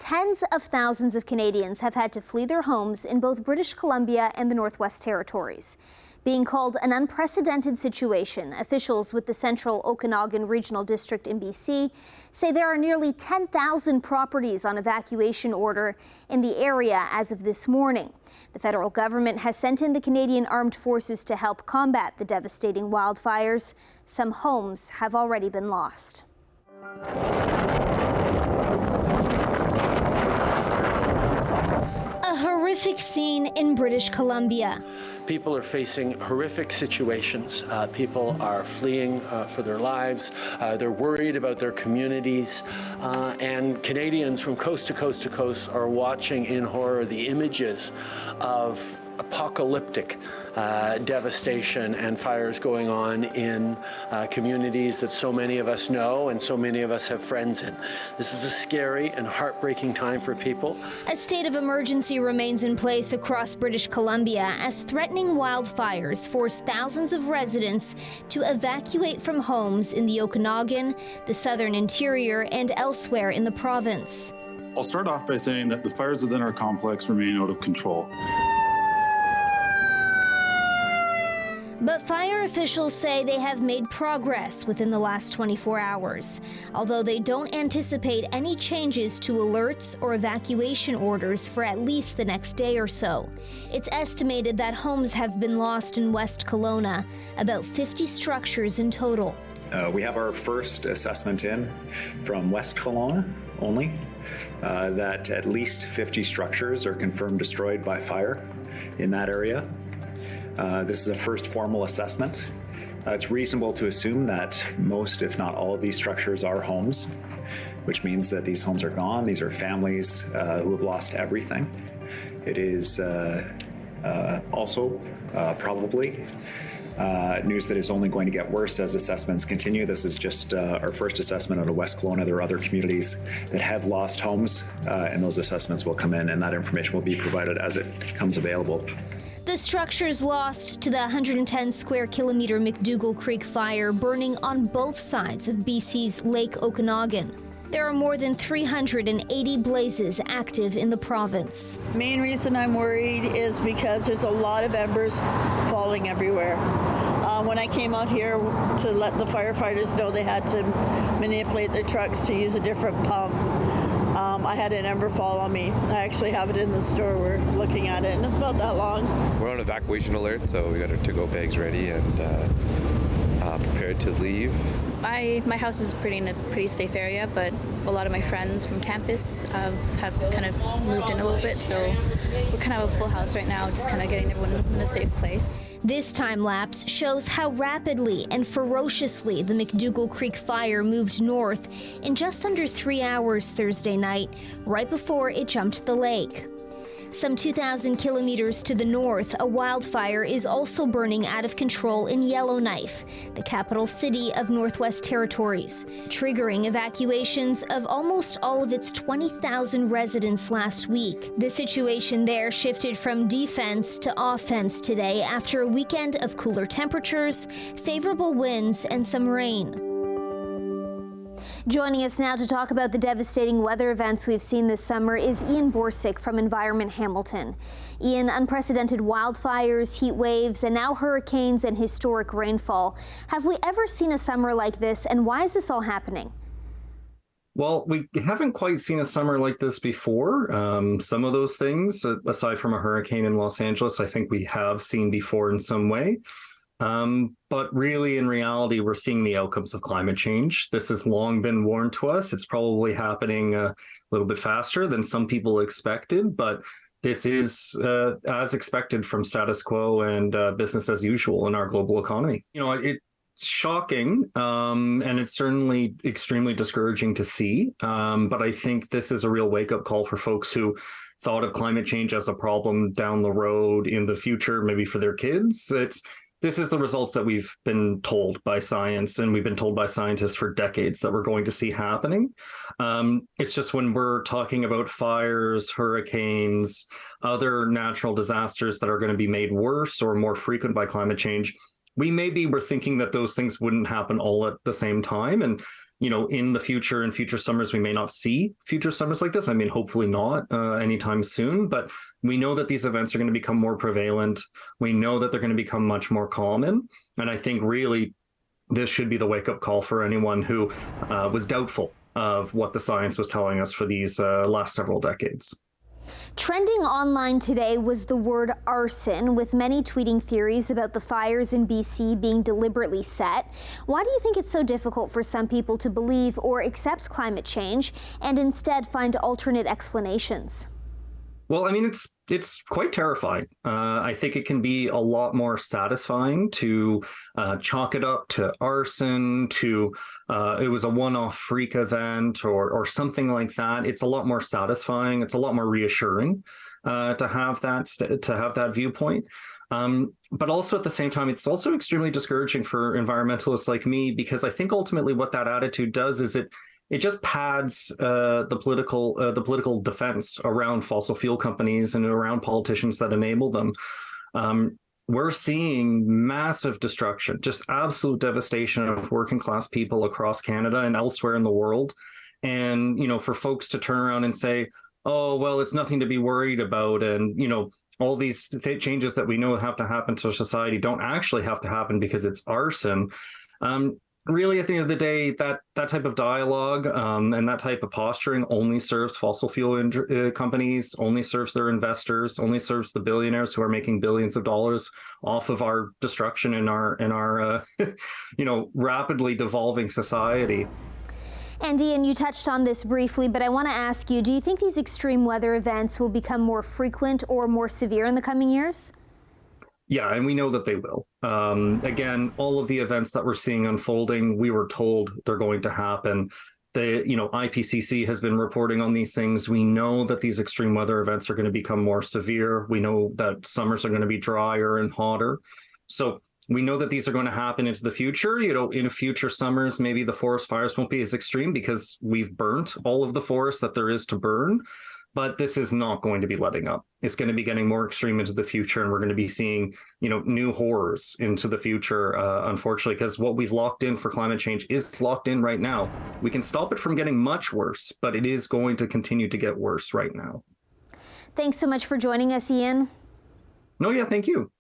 Tens of thousands of Canadians have had to flee their homes in both British Columbia and the Northwest Territories. Being called an unprecedented situation, officials with the Central Okanagan Regional District in BC say there are nearly 10,000 properties on evacuation order in the area as of this morning. The federal government has sent in the Canadian Armed Forces to help combat the devastating wildfires. Some homes have already been lost. A horrific scene in British Columbia. People are facing horrific situations. People are fleeing for their lives. They're worried about their communities. And Canadians from coast to coast to coast are watching in horror the images of apocalyptic devastation and fires going on in communities that so many of us know and so many of us have friends in. This is a scary and heartbreaking time for people. A state of emergency remains in place across British Columbia as threatening wildfires force thousands of residents to evacuate from homes in the Okanagan, the southern interior, and elsewhere in the province. I'll start off by saying that the fires within our complex remain out of control. But fire officials say they have made progress within the last 24 hours, although they don't anticipate any changes to alerts or evacuation orders for at least the next day or so. It's estimated that homes have been lost in West Kelowna, about 50 structures in total. We have our first assessment in from West Kelowna only, that at least 50 structures are confirmed destroyed by fire in that area. This is a first formal assessment. It's reasonable to assume that most, if not all, of these structures are homes, which means that these homes are gone. These are families who have lost everything. It is also probably news that is only going to get worse as assessments continue. This is just our first assessment out of West Kelowna. There are other communities that have lost homes, and those assessments will come in, and that information will be provided as it becomes available. The structures lost to the 110 square kilometer McDougall Creek fire burning on both sides of BC's Lake Okanagan. There are more than 380 blazes active in the province. Main reason I'm worried is because there's a lot of embers falling everywhere. When I came out here to let the firefighters know they had to manipulate their trucks to use a different pump, I had an ember fall on me. I actually have it in the store. We're looking at it, and it's about that long. We're on evacuation alert, so we got our to-go bags ready and prepared to leave. My house is in a pretty safe area, but a lot of my friends from campus have kind of moved in a little bit, so we're kind of a full house right now, just kind of getting everyone in a safe place. This time lapse shows how rapidly and ferociously the McDougall Creek fire moved north in just under 3 hours Thursday night, right before it jumped the lake. Some 2,000 kilometers to the north, a wildfire is also burning out of control in Yellowknife, the capital city of Northwest Territories, triggering evacuations of almost all of its 20,000 residents last week. The situation there shifted from defense to offense today after a weekend of cooler temperatures, favorable winds, and some rain. Joining us now to talk about the devastating weather events we've seen this summer is Ian Borsuk from Environment Hamilton. Ian, unprecedented wildfires, heat waves, and now hurricanes and historic rainfall. Have we ever seen a summer like this, and why is this all happening? Well, we haven't quite seen a summer like this before. Some of those things, aside from a hurricane in Los Angeles, I think we have seen before in some way. But really, in reality, we're seeing the outcomes of climate change. This has long been warned to us. It's probably happening a little bit faster than some people expected, but this is as expected from status quo and business as usual in our global economy. You know, it's shocking, and it's certainly extremely discouraging to see. But I think this is a real wake-up call for folks who thought of climate change as a problem down the road in the future, maybe for their kids. This is the results that we've been told by science, and we've been told by scientists for decades that we're going to see happening. It's just when we're talking about fires, hurricanes, other natural disasters that are going to be made worse or more frequent by climate change, maybe were thinking that those things wouldn't happen all at the same time. And, in the future, in future summers, we may not see future summers like this. I mean, hopefully not anytime soon, but we know that these events are going to become more prevalent. We know that they're going to become much more common. And I think really this should be the wake-up call for anyone who was doubtful of what the science was telling us for these last several decades. Trending online today was the word arson, with many tweeting theories about the fires in BC being deliberately set. Why do you think it's so difficult for some people to believe or accept climate change and instead find alternate explanations? Well, I mean, it's quite terrifying. I think it can be a lot more satisfying to chalk it up to arson, to it was a one-off freak event or something like that. It's a lot more satisfying. It's a lot more reassuring to have that viewpoint. But also at the same time, it's also extremely discouraging for environmentalists like me, because I think ultimately what that attitude does is it just pads the political defense around fossil fuel companies and around politicians that enable them. We're seeing massive destruction, just absolute devastation of working class people across Canada and elsewhere in the world. And, for folks to turn around and say, oh, well, it's nothing to be worried about. And, all these changes that we know have to happen to society don't actually have to happen because it's arson. Really, at the end of the day, that type of dialogue and that type of posturing only serves fossil fuel companies, only serves their investors, only serves the billionaires who are making billions of dollars off of our destruction in our rapidly devolving society. And Ian, you touched on this briefly, but I want to ask you, do you think these extreme weather events will become more frequent or more severe in the coming years? Yeah, and we know that they will. Again, all of the events that we're seeing unfolding, we were told they're going to happen. The IPCC has been reporting on these things. We know that these extreme weather events are going to become more severe. We know that summers are going to be drier and hotter. So we know that these are going to happen into the future. In future summers, maybe the forest fires won't be as extreme because we've burnt all of the forest that there is to burn. But this is not going to be letting up. It's going to be getting more extreme into the future, and we're going to be seeing, new horrors into the future, unfortunately, because what we've locked in for climate change is locked in right now. We can stop it from getting much worse, but it is going to continue to get worse right now. Thanks so much for joining us, Ian. No, yeah, thank you.